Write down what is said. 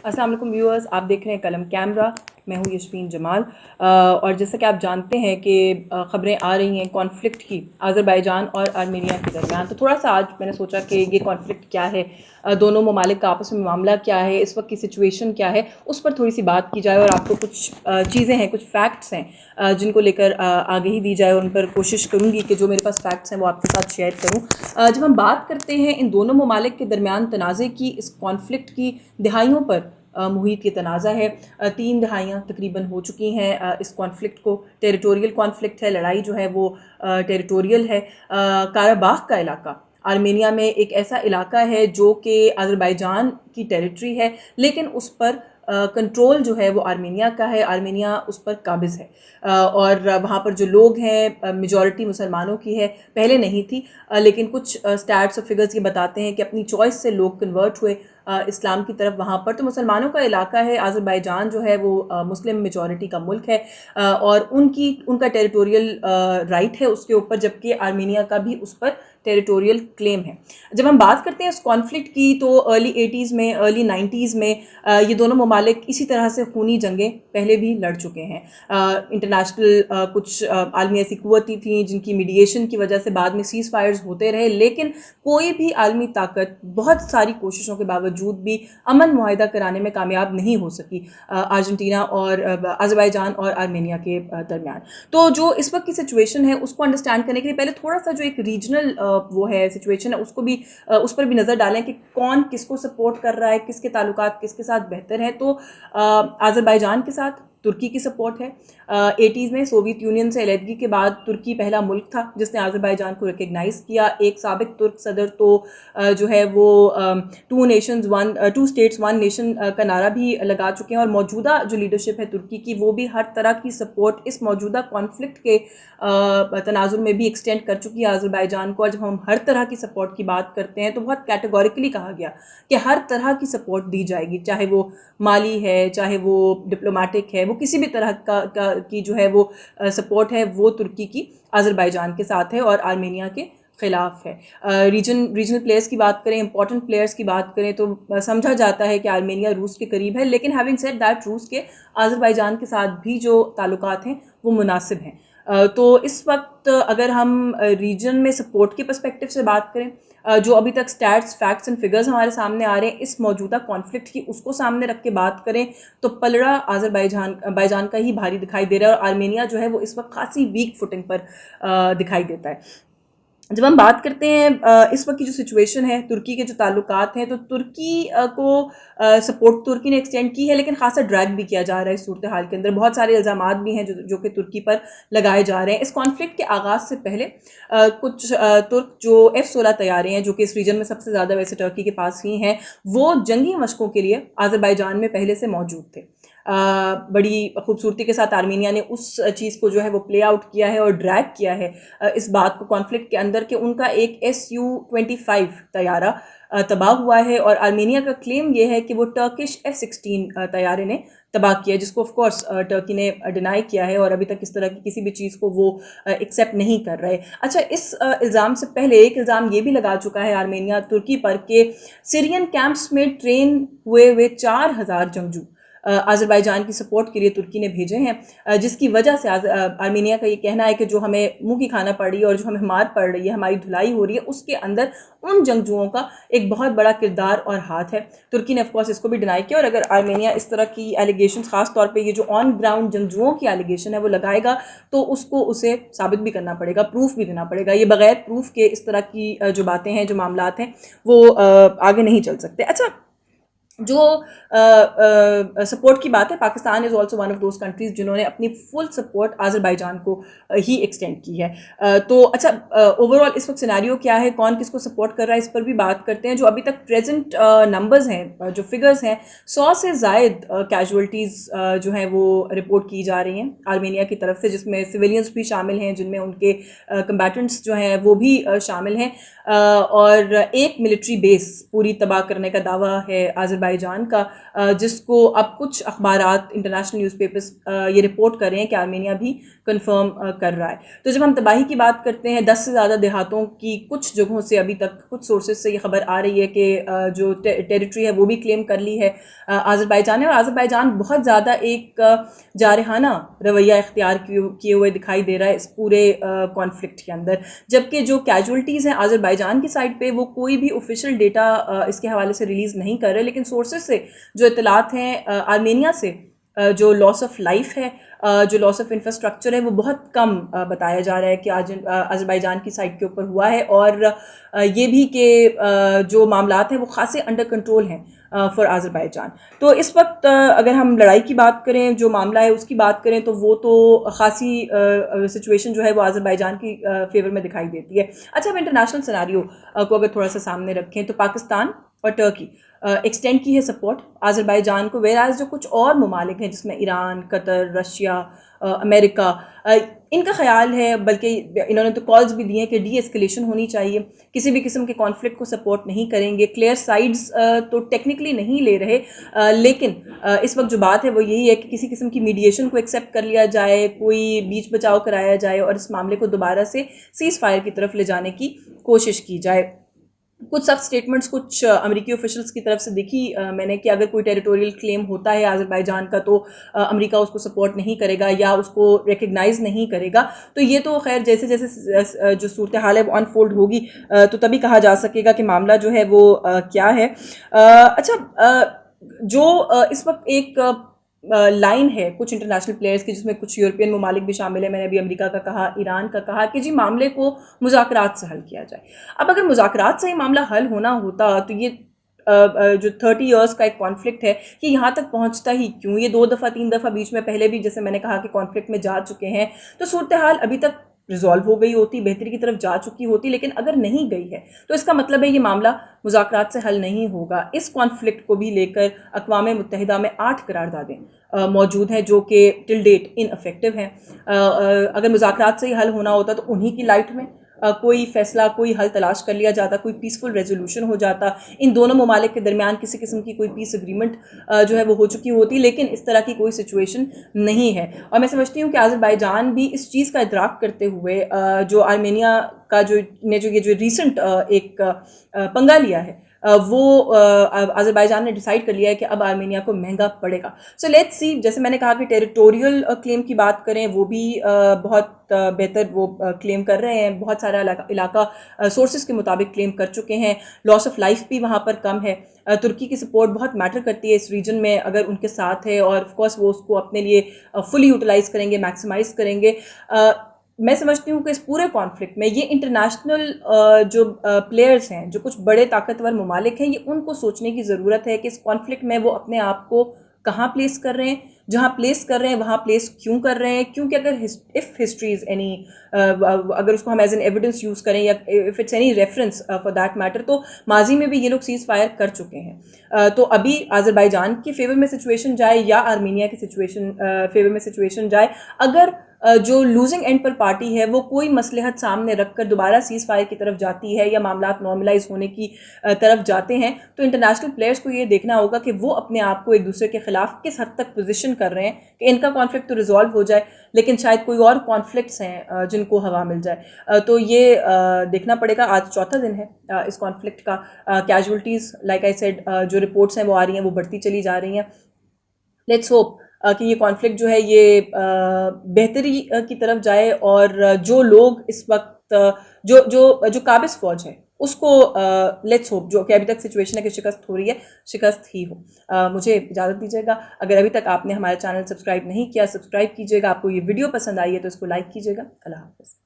अस्सलाम वालेकुम व्यूअर्स, आप देख रहे हैं कलम कैमरा। मैं हूँ यशफीन जमाल। और जैसा कि आप जानते हैं कि ख़बरें आ रही हैं कॉन्फ्लिक्ट की अज़रबैजान और आर्मीनिया के दरमियान। तो थोड़ा सा आज मैंने सोचा कि ये कॉन्फ्लिक्ट क्या है, दोनों ममालिक का आपस में मामला क्या है, इस वक्त की सिचुएशन क्या है, उस पर थोड़ी सी बात की जाए और आपको कुछ चीज़ें हैं, कुछ फैक्ट्स हैं जिनको लेकर आगे ही दी जाए, और उन पर कोशिश करूँगी कि जो मेरे पास फैक्ट्स हैं वो आपके साथ शेयर करूँ। जब हम बात करते हैं इन दोनों ममालिक के दरमियान तनाज़े की, इस कॉन्फ्लिक्ट की दहाइयों पर मुहित ये तनाज़ा है। 3 दहाइयाँ तकरीबन हो चुकी हैं इस कॉन्फ्लिक्ट को। टेरिटोरियल कॉन्फ्लिक्ट है, लड़ाई जो है वो टेरिटोरियल है। काराबाख का इलाका आर्मेनिया में एक ऐसा इलाका है जो कि अज़रबैजान की टेरिटरी है, लेकिन उस पर कंट्रोल जो है वो आर्मेनिया का है, आर्मेनिया उस पर काबिज़ है। और वहाँ पर जो लोग हैं मेजॉरिटी मुसलमानों की है, पहले नहीं थी, लेकिन कुछ स्टैट्स और फिगर्स ये बताते हैं कि अपनी चॉइस से लोग कन्वर्ट हुए इस्लाम की तरफ वहाँ पर। तो मुसलमानों का इलाका है, अज़रबैजान जो है वो मुस्लिम मेजॉरिटी का मुल्क है, और उनका टेरिटोरियल राइट है उसके ऊपर, जबकि आर्मेनिया का भी उस पर टेरिटोरियल क्लेम है। जब हम बात करते हैं इस कॉन्फ्लिक्ट की, तो अर्ली 80s में, अर्ली 90s में ये दोनों ममालिक इसी तरह से खूनी जंगें पहले भी लड़ चुके हैं। इंटरनेशनल कुछ आलमी ऐसी कुव्वतें थी जिनकी मीडिएशन की वजह से बाद में सीज़ फायर्स होते रहे, लेकिन कोई भी आलमी ताकत बहुत सारी कोशिशों के बावजूद भी अमन मुआहिदा कराने में कामयाब नहीं हो सकी अर्जेंटीना और अज़रबैजान और आर्मेनिया के दरमियान। तो जो इस वक्त की सिचुएशन है उसको अंडरस्टैंड करने के लिए पहले थोड़ा सा जो एक रीजनल वो है सिचुएशन है उसको भी उस पर भी नज़र डालें कि कौन किसको सपोर्ट कर रहा है, किसके ताल्लुकात किसके साथ बेहतर हैं। तो अज़रबैजान के साथ तुर्की की सपोर्ट है। 80s में सोवियत यूनियन से अलहदगी के बाद तुर्की पहला मुल्क था जिसने अज़रबैजान को रिकग्नाइज़ किया। एक साबिक तुर्क सदर तो जो है वो 2 स्टेट्स 1 नेशन का नारा भी लगा चुके हैं, और मौजूदा जो लीडरशिप है तुर्की की वो भी हर तरह की सपोर्ट इस मौजूदा कॉन्फ्लिक्ट के तनाजुर में भी एक्सटेंड कर चुकी है अज़रबैजान को। और जब हम हर तरह की सपोर्ट की बात करते हैं तो बहुत कैटेगोरिकली कहा गया कि हर तरह की सपोर्ट दी जाएगी, चाहे वो माली है, चाहे वो डिप्लोमेटिक है, वो किसी भी तरह की जो है वो सपोर्ट है वो तुर्की की अज़रबैजान के साथ है और आर्मेनिया के ख़िलाफ़ है। रीजनल प्लेयर्स की बात करें, इंपॉर्टेंट प्लेयर्स की बात करें, तो समझा जाता है कि आर्मेनिया रूस के करीब है, लेकिन हैविंग सेड दैट रूस के अज़रबैजान के साथ भी जो ताल्लुकात हैं वो मुनासिब हैं। तो इस वक्त अगर हम रीजन में सपोर्ट के पर्सपेक्टिव से बात करें, जो अभी तक स्टैट्स, फैक्ट्स एंड फिगर्स हमारे सामने आ रहे हैं इस मौजूदा कॉन्फ्लिक्ट की, उसको सामने रख के बात करें तो पलड़ा अज़रबैजान का ही भारी दिखाई दे रहा है, और आर्मेनिया जो है वो इस वक्त खासी वीक फुटिंग पर दिखाई देता है। जब हम बात करते हैं इस वक्त की जो सिचुएशन है, तुर्की के जो ताल्लुकात हैं, तो तुर्की को सपोर्ट तुर्की ने एक्सटेंड की है, लेकिन खासा ड्रैग भी किया जा रहा है इस सूरत हाल के अंदर। बहुत सारे इल्ज़ामात भी हैं जो कि तुर्की पर लगाए जा रहे हैं। इस कॉन्फ्लिक्ट के आगाज़ से पहले कुछ तुर्क जो F-16 तैयारे हैं, जो कि इस रीजन में सबसे ज़्यादा वैसे टर्की के पास ही हैं, वो जंगी मशकों के लिए अज़रबैजान में पहले से मौजूद थे। बड़ी खूबसूरती के साथ आर्मेनिया ने उस चीज़ को जो है वो प्ले आउट किया है और ड्रैग किया है इस बात को कॉन्फ्लिक्ट के अंदर कि उनका एक Su-25 तैयारा तबाह हुआ है, और आर्मेनिया का क्लेम ये है कि वो टर्किश F-16 तैयारे ने तबाह किया, जिसको ऑफ कोर्स टर्की ने डिनाई किया है और अभी तक इस तरह की किसी भी चीज़ को वो एक्सेप्ट नहीं कर रहे। अच्छा, इस इल्ज़ाम से पहले एक इल्ज़ाम ये भी लगा चुका है आर्मेनिया तुर्की पर कि सीरियन कैंप्स में ट्रेन हुए हुए 4000 जंगजू अज़रबैजान की सपोर्ट के लिए तुर्की ने भेजे हैं, जिसकी वजह से आर्मेनिया का ये कहना है कि जो हमें मुंह की खाना पड़ रही है और जो हमें मार पड़ रही है, हमारी धुलाई हो रही है, उसके अंदर उन जंगजुओं का एक बहुत बड़ा किरदार और हाथ है। तुर्की ने ऑफकोर्स इसको भी डिनाई किया, और अगर आर्मेनिया इस तरह की एलिगेशन, खास तौर पर ये जो ऑन ग्राउंड जंगजुओं की एलिगेशन है वो लगाएगा, तो उसे साबित भी करना पड़ेगा, प्रूफ भी देना पड़ेगा। ये बगैर प्रूफ के इस तरह की जो बातें हैं, जो मामलात हैं, वो आगे नहीं चल सकते। अच्छा, जो सपोर्ट की बात है, Pakistan is also one of those countries जिन्होंने अपनी फुल सपोर्ट अज़रबैजान को ही एक्सटेंड की है। तो अच्छा, ओवरऑल इस वक्त सिनेरियो क्या है, कौन किसको सपोर्ट कर रहा है, इस पर भी बात करते हैं। जो अभी तक प्रेजेंट नंबर्स हैं, जो फिगर्स हैं, 100 से ज़ायद कैजुअल्टीज़ जो हैं वो रिपोर्ट की जा रही हैं आर्मेनिया की तरफ से, जिसमें सिविलियंस भी शामिल हैं, जिनमें उनके कम्बैटेंट्स जो हैं वो भी शामिल हैं, और एक मिलिट्री बेस पूरी तबाह करने का दावा है अज़रबैजान आज़रबाईजान का, जिसको अब कुछ अखबारात, इंटरनेशनल न्यूज़पेपर्स ये रिपोर्ट कर रहे हैं कि आर्मेनिया भी कंफर्म कर रहा है। तो जब हम तबाही की बात करते हैं, 10 से ज़्यादा देहातों की कुछ जगहों से अभी तक कुछ सोर्सेज से ये खबर आ रही है कि जो टेरिटरी है वो भी क्लेम कर ली है आज़रबाईजान ने, और आज़रबाईजान बहुत ज़्यादा एक जारहाना रवैया इख्तियार किए हुए दिखाई दे रहा है इस पूरे कॉन्फ्लिक्ट के अंदर, जबकि जो कैजुअल्टीज़ हैं आज़रबाईजान की साइड पे वो कोई भी ऑफिशियल डेटा इसके हवाले से रिलीज़ नहीं कर रहे, लेकिन सोर्सेज से जो इतलात हैं आर्मेनिया से जो लॉस ऑफ लाइफ है, जो लॉस ऑफ इंफ्रास्ट्रक्चर है, वो बहुत कम बताया जा रहा है कि आज आज़रबाईजान की साइड के ऊपर हुआ है, और ये भी कि जो मामलात हैं वो खासे अंडर कंट्रोल हैं फॉर आज़रबाईजान। तो इस वक्त अगर हम लड़ाई की बात करें, जो मामला है उसकी बात करें, तो वो तो खासी सिचुएशन जो है वो आज़रबाईजान की फेवर में दिखाई देती है। अच्छा, अब इंटरनेशनल सिनेरियो को अगर थोड़ा सा सामने रखें, तो पाकिस्तान और टर्की एक्सटेंड की है सपोर्ट आज़रबाईजान को, वेयर एज जो कुछ और ममालिक हैं जिसमें ईरान, कतर, रशिया, अमेरिका, इनका ख्याल है, बल्कि इन्होंने तो कॉल्स भी दिए हैं कि डी एस्केलेशन होनी चाहिए, किसी भी किस्म के कॉन्फ्लिक्ट को सपोर्ट नहीं करेंगे, क्लियर साइड्स तो टेक्निकली नहीं ले रहे, लेकिन इस वक्त जो बात है वो यही है कि किसी किस्म की मीडिएशन को एक्सेप्ट कर लिया जाए, कोई बीच बचाव कराया जाए और इस मामले को दोबारा से सीज़ फायर की तरफ ले जाने की कोशिश की जाए। कुछ सख्त स्टेटमेंट्स कुछ अमेरिकी ऑफिशियल्स की तरफ से देखी मैंने कि अगर कोई टेरिटोरियल क्लेम होता है आज़रबाईजान का, तो अमेरिका उसको सपोर्ट नहीं करेगा या उसको रिकग्नाइज़ नहीं करेगा। तो ये तो खैर जैसे जैसे जो सूरत हाल है वो अनफोल्ड होगी तो तभी कहा जा सकेगा कि मामला जो है वो क्या है। जो इस वक्त एक लाइन है कुछ इंटरनेशनल प्लेयर्स की, जिसमें कुछ यूरोपियन ममालिक भी शामिल है, मैंने अभी अमेरिका का कहा, ईरान का कहा, कि जी मामले को मुज़ाकरात से हल किया जाए। अब अगर मुज़ाकरात से ही मामला हल होना होता तो ये जो 30 इयर्स का एक कॉन्फ्लिक्ट है ये यहाँ तक पहुँचता ही क्यों? ये 2 दफ़ा 3 दफ़ा बीच में पहले भी, जैसे मैंने कहा, कि कॉन्फ्लिक्ट में जा चुके हैं, तो सूरत हाल अभी तक रिजॉल्व हो गई होती, बेहतरी की तरफ जा चुकी होती। लेकिन अगर नहीं गई है तो इसका मतलब है ये मामला मुज़ाकरात से हल नहीं होगा। इस कॉन्फ्लिक्ट को भी लेकर अक़वाम मुत्तहिदा में 8 करारदादें मौजूद हैं जो कि टिल डेट इनअफेक्टिव हैं। अगर मुज़ाकरात से ही हल होना होता तो उन्हीं की लाइट में कोई फ़ैसला, कोई हल तलाश कर लिया जाता, कोई पीसफुल रेजोल्यूशन हो जाता, इन दोनों ममालिक के दरमियान किसी किस्म की कोई पीस एग्रीमेंट जो है वो हो चुकी होती। लेकिन इस तरह की कोई सिचुएशन नहीं है, और मैं समझती हूँ कि आज़रबाईजान भी इस चीज़ का इदराक करते हुए जो आर्मेनिया का जो रिसेंट एक पंगा लिया है, वो आज़रबाईजान ने डिसाइड कर लिया है कि अब आर्मेनिया को महंगा पड़ेगा। सो लेट्स सी, जैसे मैंने कहा कि टेरिटोरियल क्लेम की बात करें, वो भी बहुत बेहतर वो क्लेम कर रहे हैं, बहुत सारा इलाका सोर्सेज के मुताबिक क्लेम कर चुके हैं। लॉस ऑफ लाइफ भी वहाँ पर कम है। तुर्की की सपोर्ट बहुत मैटर करती है इस रीजन में, अगर उनके साथ है, और ऑफ कोर्स वो उसको अपने लिए फुली यूटिलाइज़ करेंगे, मैक्सिमाइज़ करेंगे। मैं समझती हूँ कि इस पूरे कॉन्फ्लिक्ट में ये इंटरनेशनल जो प्लेयर्स हैं, जो कुछ बड़े ताकतवर ममालिक हैं, ये उनको सोचने की ज़रूरत है कि इस कॉन्फ्लिक्ट में वो अपने आप को कहाँ प्लेस कर रहे हैं, जहाँ प्लेस कर रहे हैं वहाँ प्लेस क्यों कर रहे हैं। क्योंकि अगर इफ़ हिस्ट्री इज़ एनी, अगर उसको हम एज एन एविडेंस यूज़ करें, या if it's any reference for that matter, तो माजी में भी ये लोग सीज़ फायर कर चुके हैं। तो अभी आज़रबाईजान के फेवर में सिचुएशन जाए या आर्मीनिया की सिचुएशन फेवर में सिचुएशन जाए, अगर जो लूजिंग एंड पर पार्टी है वो कोई मसलहत सामने रखकर दोबारा सीज़ फायर की तरफ जाती है या मामलात नॉर्मलाइज होने की तरफ जाते हैं, तो इंटरनेशनल प्लेयर्स को ये देखना होगा कि वो अपने आप को एक दूसरे के ख़िलाफ़ किस हद तक पोजीशन कर रहे हैं कि इनका कॉन्फ्लिक्ट तो रिजॉल्व हो जाए, लेकिन शायद कोई और कॉन्फ्लिक्ट्स हैं जिनको हवा मिल जाए। तो ये देखना पड़ेगा। आज चौथा दिन है इस कॉन्फ्लिक्ट का। कैजुअल्टीज़, लाइक आई सेड, जो रिपोर्ट्स हैं वो आ रही हैं, वो बढ़ती चली जा रही हैं। लेट्स होप कि ये कॉन्फ्लिक्ट जो है ये बेहतरी की तरफ जाए, और जो लोग इस वक्त जो जो जो काबिज फ़ौज है उसको लेट्स होप, जो कि अभी तक सिचुएशन है कि शिकस्त हो रही है, शिकस्त ही हो। मुझे इजाज़त दीजिएगा। अगर अभी तक आपने हमारा चैनल सब्सक्राइब नहीं किया, सब्सक्राइब कीजिएगा। आपको ये वीडियो पसंद आई है तो इसको लाइक कीजिएगा। अल्लाह हाफ़िज़।